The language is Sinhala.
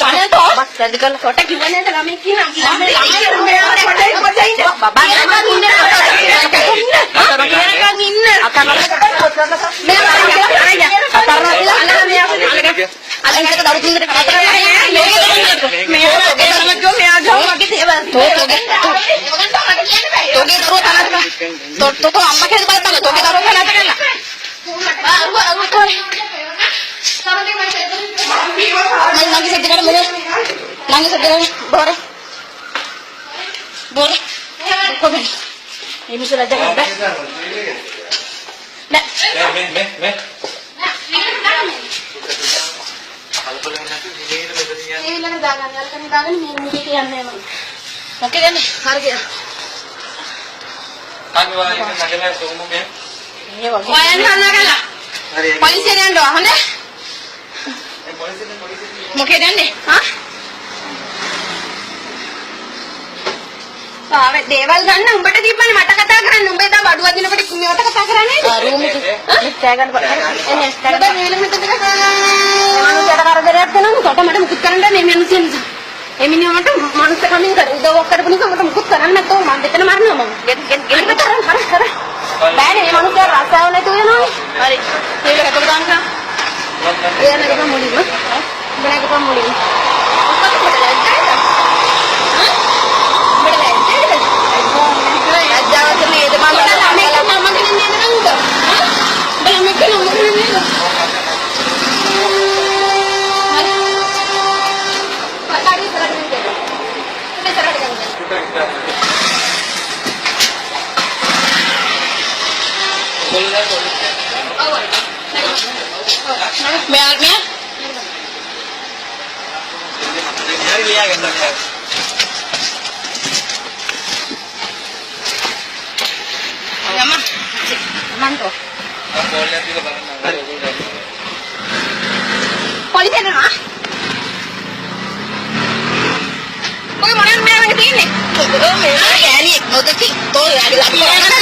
අනේ තෝ බස් වැඩි කරලා කොට කිව්ව නේද ළමයි කියනවා බබා යනවා ඉන්නේ ini sudah jangan dah. Dah. Ini lang dagan, kan dagan ini kian memang. Okey kan, harga. Kami wala ini nagala sa umumnya. Ini wala. Wayan na nagala. Polisi ni ando, hande? Polisi. Mukhe denne, ha? ආවෙ දේවල් ගන්න උඹට දීපන්නේ මට කතා කරන්න උඹේ තා බඩුව අදිනකොට මෙවට කතා කරන්නේ නේද රූම් එක ඈ ගන්න බඩ එන්නේ ස්ටෑග් ගන්න මේල මෙතන ටික මනුස්සයට කරදරයක් දෙනවා කොට මට මුකුත් කරන්න බෑ මේ මිනිස්සු නිසා එමිනිය මට මනුස්ස කමින් කර උදව්වක් කරපු නිසා මට මුකුත් කරන්න නැතෝ මම දෙතන මරනවා මම ගෙන්න කර බෑනේ මේ මනුස්සයා රස්සාව නැතු වෙනවනේ හරි ඒක කතර දාන්න එයානේ ගම මුලින්ම බණක පොම් මුලින්ම ඔක්කොම Aman tuh. Polisi ada nggak? Kau mana yang merah ke sini? Merah ya ni, mau tu sih, tu lagi lagi. Aku